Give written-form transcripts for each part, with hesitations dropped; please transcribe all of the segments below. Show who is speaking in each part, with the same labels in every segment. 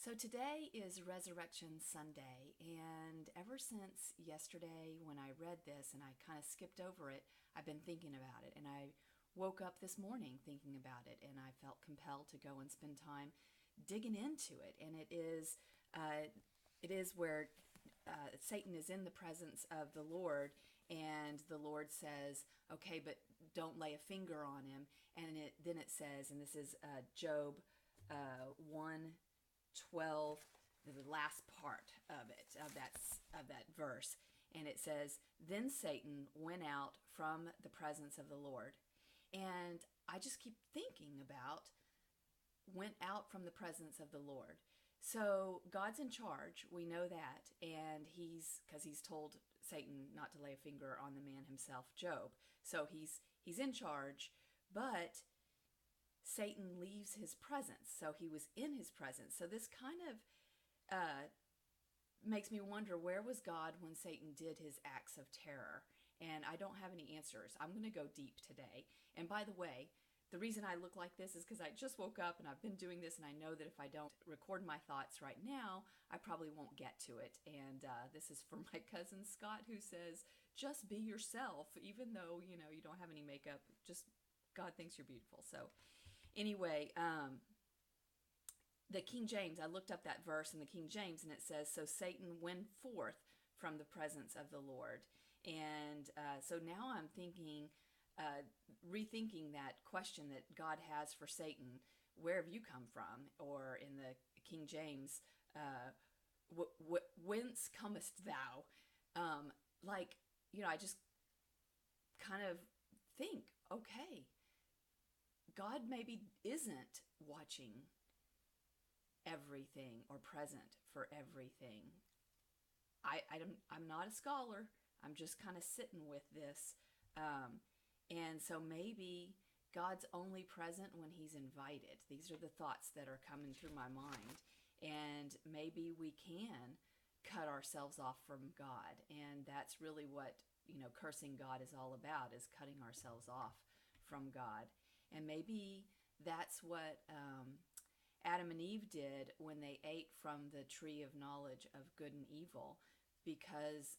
Speaker 1: So today is Resurrection Sunday, and ever since yesterday when I read this and I kind of skipped over it, I've been thinking about it. And I woke up this morning thinking about it, and I felt compelled to go and spend time digging into it. And it is where Satan is in the presence of the Lord, and the Lord says, "Okay, but don't lay a finger on him." And then it says, and this is Job 1:12, the last part of it, of that verse, and it says, "Then Satan went out from the presence of the Lord," and I just keep thinking about went out from the presence of the Lord. So God's in charge. We know that. And because he's told Satan not to lay a finger on the man himself, Job. So he's in charge, but Satan leaves his presence. So he was in his presence. So this kind of makes me wonder, where was God when Satan did his acts of terror? And I don't have any answers. I'm going to go deep today. And by the way, the reason I look like this is because I just woke up and I've been doing this, and I know that if I don't record my thoughts right now, I probably won't get to it. And this is for my cousin Scott, who says, just be yourself, even though, you don't have any makeup. Just God thinks you're beautiful. So anyway, the King James, I looked up that verse in the King James, and it says, "So Satan went forth from the presence of the Lord." And so now I'm thinking, rethinking that question that God has for Satan: where have you come from? Or in the King James, whence comest thou? Like, I just kind of think, okay, God maybe isn't watching everything or present for everything. I'm not a scholar. I'm just kind of sitting with this. And so maybe God's only present when he's invited. These are the thoughts that are coming through my mind. And maybe we can cut ourselves off from God. And that's really what, cursing God is all about, is cutting ourselves off from God. And maybe that's what Adam and Eve did when they ate from the tree of knowledge of good and evil. Because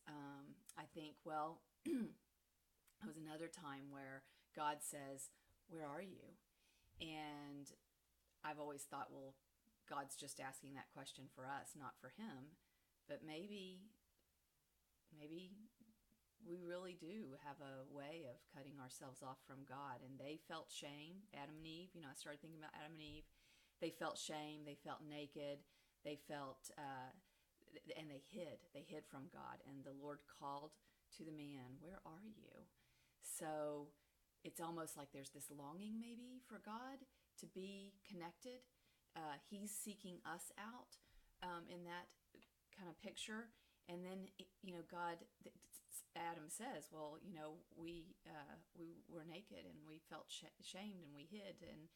Speaker 1: I think, well, it was another time where God says, "Where are you?" And I've always thought, well, God's just asking that question for us, not for him. But maybe we really do have a way of cutting ourselves off from God. And they felt shame, Adam and Eve. I started thinking about Adam and Eve. They felt shame. They felt naked. They felt, and they hid. They hid from God. And the Lord called to the man, "Where are you?" So it's almost like there's this longing maybe for God to be connected. He's seeking us out in that kind of picture. And then, God, Adam says, "Well, we were naked and we felt shamed and we hid." And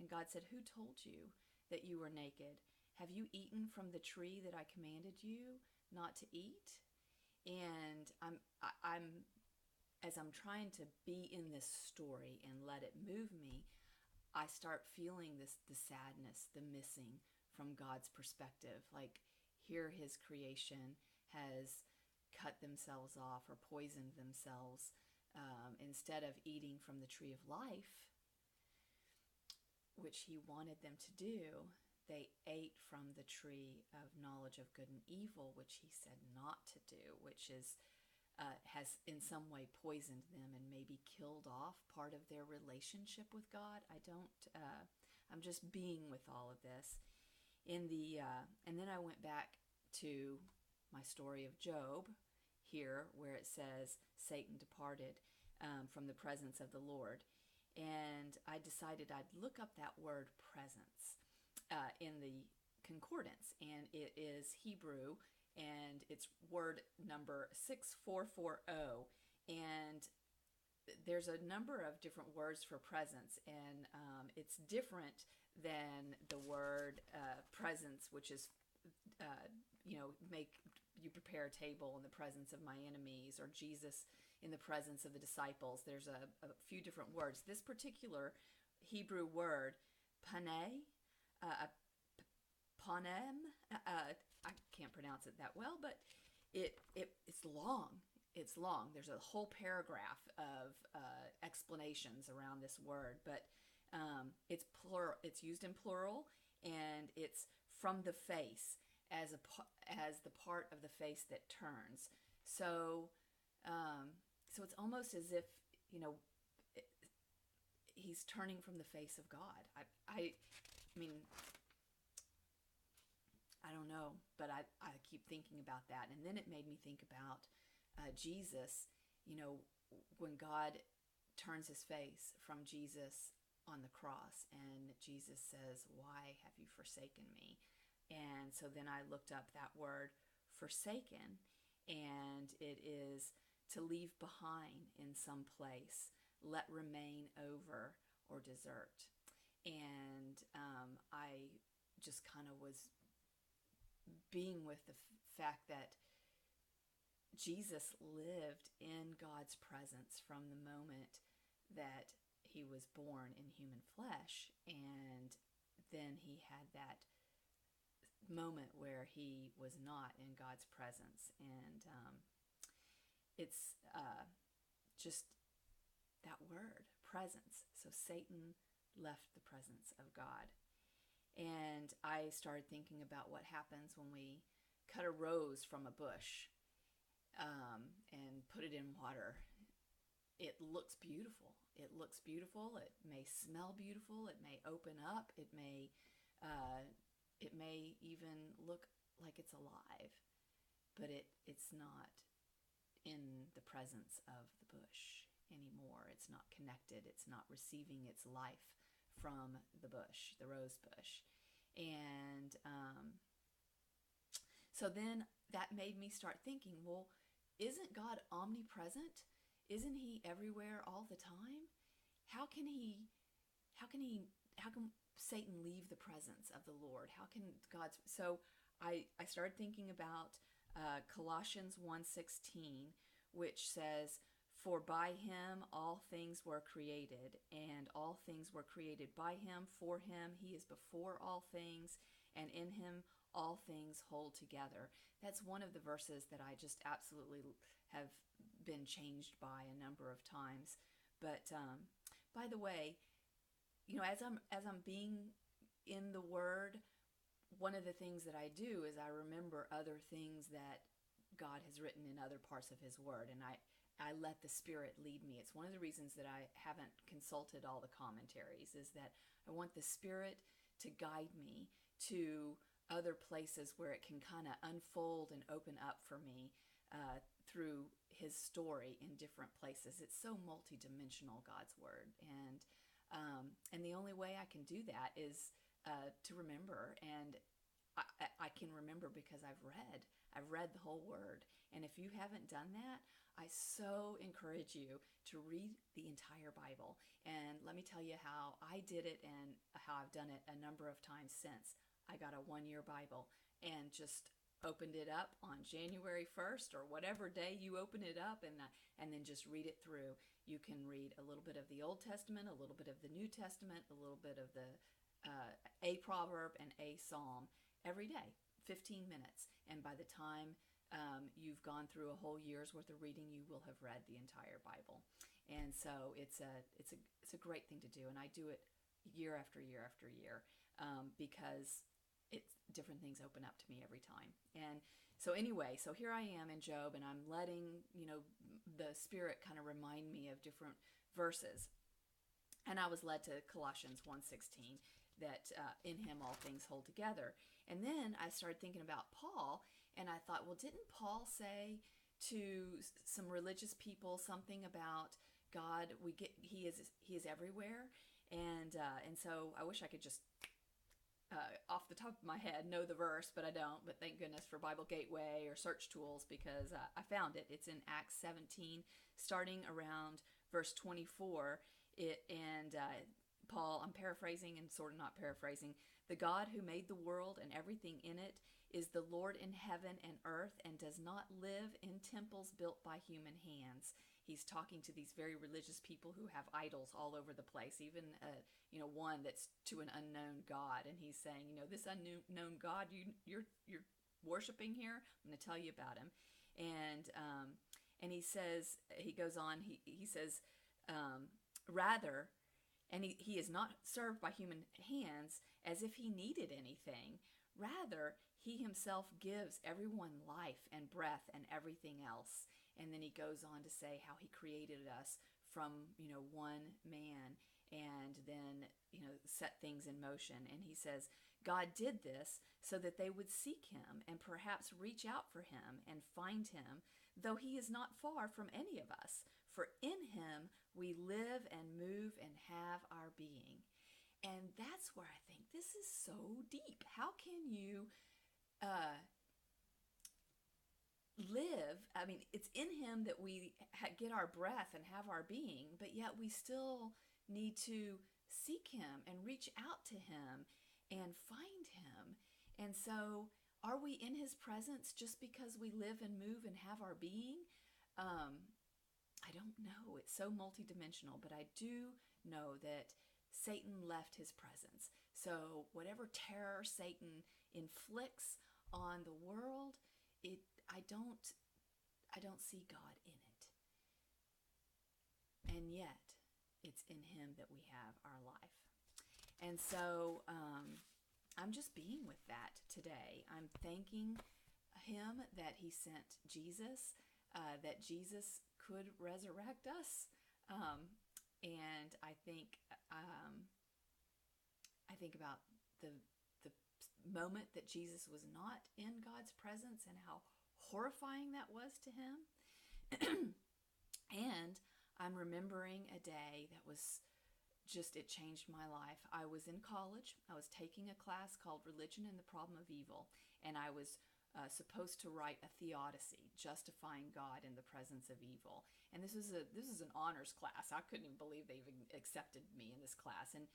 Speaker 1: God said, "Who told you that you were naked? Have you eaten from the tree that I commanded you not to eat?" And I'm as I'm trying to be in this story and let it move me, I start feeling the sadness, the missing from God's perspective. Like, here his creation has cut themselves off or poisoned themselves. Instead of eating from the tree of life, which he wanted them to do, they ate from the tree of knowledge of good and evil, which he said not to do, which has in some way poisoned them and maybe killed off part of their relationship with God. I'm just being with all of this. And then I went back to my story of Job here, where it says Satan departed from the presence of the Lord. And I decided I'd look up that word presence in the concordance. And it is Hebrew, and it's word number 6440. And there's a number of different words for presence, and it's different than the word presence, which is make you prepare a table in the presence of my enemies, or Jesus in the presence of the disciples. There's a few different words. This particular Hebrew word, pane, panem. I can't pronounce it that well, but it's long. It's long. There's a whole paragraph of explanations around this word, but it's plural. It's used in plural, and it's from the face as the part of the face that turns. So so it's almost as if, you know, he's turning from the face of God. I mean, I don't know, but I keep thinking about that. And then it made me think about Jesus, you know, when God turns his face from Jesus on the cross, and Jesus says, "Why have you forsaken me?" And so then I looked up that word forsaken, and it is to leave behind in some place, let remain over, or desert. And I just kind of was being with the fact that Jesus lived in God's presence from the moment that he was born in human flesh, and then he had that moment where he was not in God's presence. And it's just that word, presence. So Satan left the presence of God. And I started thinking about what happens when we cut a rose from a bush and put it in water. It looks beautiful. It looks beautiful. It may smell beautiful. It may open up. It may even look like it's alive, but it's not in the presence of the bush anymore. It's not connected. It's not receiving its life from the bush, the rose bush. And so then that made me start thinking, well, isn't God omnipresent? Isn't he everywhere all the time? How can Satan leave the presence of the Lord? How can God's... So I started thinking about Colossians 1:16, which says, "For by him all things were created, and all things were created by him. For him he is before all things, and in him all things hold together." That's one of the verses that I just absolutely have been changed by a number of times. But by the way, you know, as I'm being in the Word, one of the things that I do is I remember other things that God has written in other parts of his Word, and I let the Spirit lead me. It's one of the reasons that I haven't consulted all the commentaries, is that I want the Spirit to guide me to other places where it can kind of unfold and open up for me through his story in different places. It's so multidimensional, God's Word, and the only way I can do that is to remember. And I can remember because I've read the whole Word. And if you haven't done that, I so encourage you to read the entire Bible. And let me tell you how I did it and how I've done it a number of times since. I got a one-year Bible and just opened it up on January 1st or whatever day you open it up, and then just read it through. You can read a little bit of the Old Testament, a little bit of the New Testament, a little bit of a proverb and a psalm every day, 15 minutes. And by the time you've gone through a whole year's worth of reading, you will have read the entire Bible. And so it's a great thing to do, and I do it year after year after year because different things open up to me every time. And so anyway, so here I am in Job, and I'm letting, you know, the Spirit kind of remind me of different verses. And I was led to Colossians 1:16, that in him all things hold together. And then I started thinking about Paul, and I thought, well, didn't Paul say to some religious people something about God? He is everywhere, and so I wish I could just off the top of my head know the verse, but I don't. But thank goodness for Bible Gateway or search tools, because I found it. It's in Acts 17, starting around verse 24. Paul, I'm paraphrasing and sort of not paraphrasing. "The God who made the world and everything in it is the Lord in heaven and earth, and does not live in temples built by human hands. he's talking to these very religious people who have idols all over the place, even one that's to an unknown God. And he's saying, this unknown God you're worshiping here, I'm going to tell you about him. And he goes on, he says, rather, and he is not served by human hands as if he needed anything. Rather, he himself gives everyone life and breath and everything else. And then he goes on to say how he created us from, one man, and then, set things in motion. And he says, God did this so that they would seek him and perhaps reach out for him and find him, though he is not far from any of us. For in him we live and move and have our being. And that's where I think this is so deep. How can you live? I mean, it's in him that we get our breath and have our being, but yet we still need to seek him and reach out to him and find him. And so are we in his presence just because we live and move and have our being? I don't know. It's so multidimensional, but I do know that Satan left his presence. So whatever terror Satan inflicts on the world, I don't see God in it. And yet, it's in him that we have our life. And so I'm just being with that today. I'm thanking him that he sent Jesus, that Jesus could resurrect us. And I think about the moment that Jesus was not in God's presence and how horrifying that was to him. And I'm remembering a day that was it changed my life. I was in college. I was taking a class called Religion and the Problem of Evil, and I was supposed to write a theodicy, justifying God in the presence of evil. And this is an honors class. I couldn't even believe they even accepted me in this class. And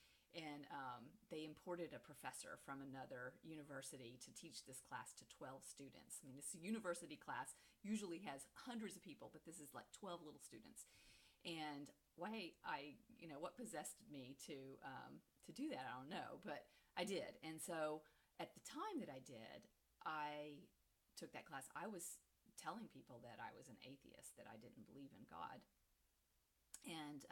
Speaker 1: they imported a professor from another university to teach this class to 12 students. I mean, this university class usually has hundreds of people, but this is like 12 little students. And what possessed me to do that, I don't know, but I did. And so at the time that I did, I took that class. I was telling people that I was an atheist, that I didn't believe in God. And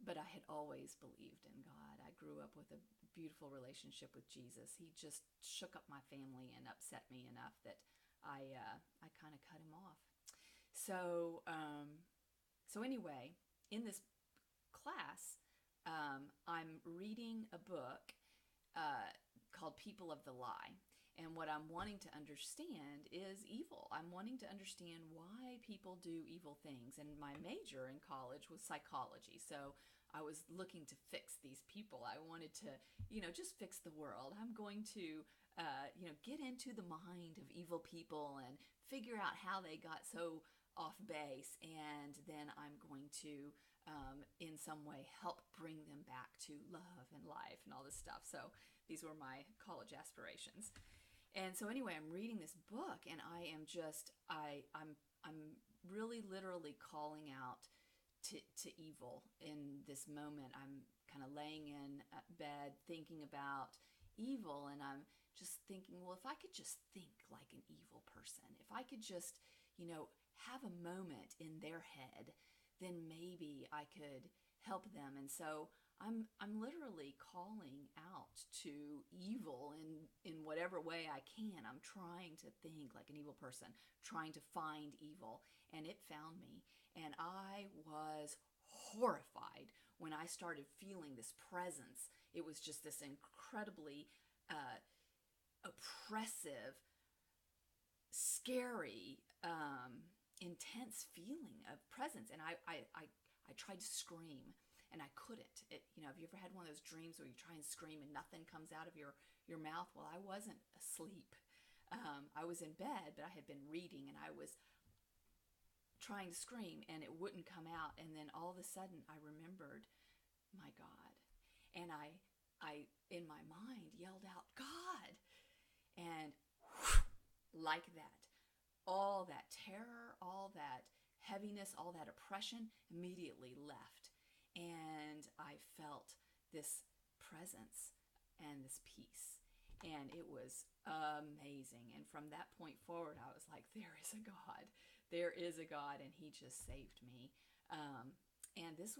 Speaker 1: but I had always believed in God. I grew up with a beautiful relationship with Jesus. He just shook up my family and upset me enough that I kind of cut him off. So anyway, in this class, I'm reading a book called People of the Lie. And what I'm wanting to understand is evil. I'm wanting to understand why people do evil things. And my major in college was psychology. So I was looking to fix these people. I wanted to, just fix the world. I'm going to, get into the mind of evil people and figure out how they got so off base. And then I'm going to, in some way, help bring them back to love and life and all this stuff. So these were my college aspirations. And so anyway, I'm reading this book, and I am just, I'm really literally calling out to evil in this moment. I'm kind of laying in bed thinking about evil, and I'm just thinking, well, if I could just think like an evil person, if I could just, have a moment in their head, then maybe I could help them. And so I'm literally calling out to evil in whatever way I can. I'm trying to think like an evil person, trying to find evil, and it found me. And I was horrified when I started feeling this presence. It was just this incredibly oppressive, scary, intense feeling of presence. And I tried to scream, and I couldn't. Have you ever had one of those dreams where you try and scream and nothing comes out of your mouth? Well, I wasn't asleep. I was in bed, but I had been reading, and I was trying to scream, and it wouldn't come out. And then all of a sudden, I remembered my God. And I in my mind, yelled out, God! And like that, all that terror, all that heaviness, all that oppression immediately left. And I felt this presence and this peace. And it was amazing. And from that point forward, I was like, there is a God. There is a God, and he just saved me. And this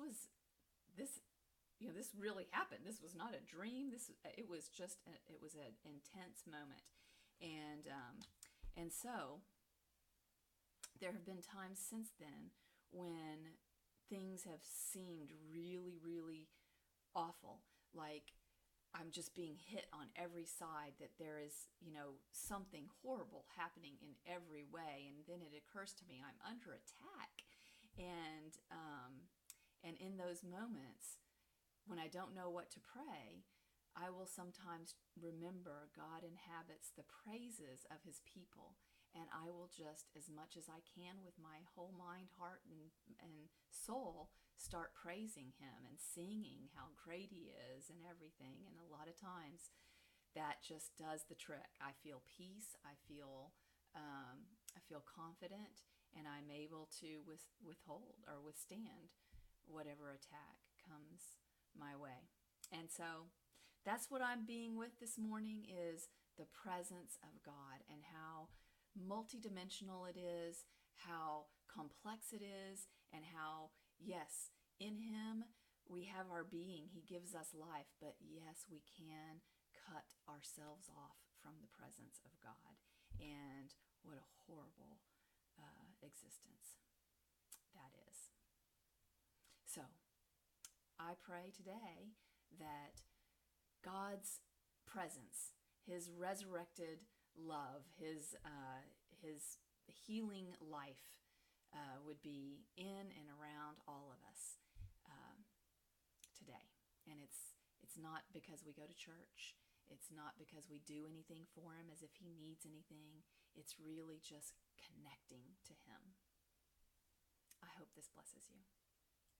Speaker 1: this really happened. This was not a dream. It was an intense moment. And so there have been times since then when things have seemed really, really awful. Like I'm just being hit on every side, that there is, something horrible happening in every way. And then it occurs to me, I'm under attack. And, and in those moments, when I don't know what to pray, I will sometimes remember God inhabits the praises of his people. And I will just, as much as I can with my whole mind, heart, and soul, start praising him and singing how great he is and everything. And a lot of times that just does the trick. I feel peace. I feel confident, and I'm able to withhold or withstand whatever attack comes my way. And so that's what I'm being with this morning, is the presence of God, and how multidimensional it is, how complex it is, and how, yes, in him we have our being. He gives us life, but yes, we can cut ourselves off from the presence of God. And what a horrible existence that is. So I pray today that God's presence, his resurrected love, his healing life would be in and around all of us today. And it's not because we go to church. It's not because we do anything for him as if he needs anything. It's really just connecting to him. I hope this blesses you.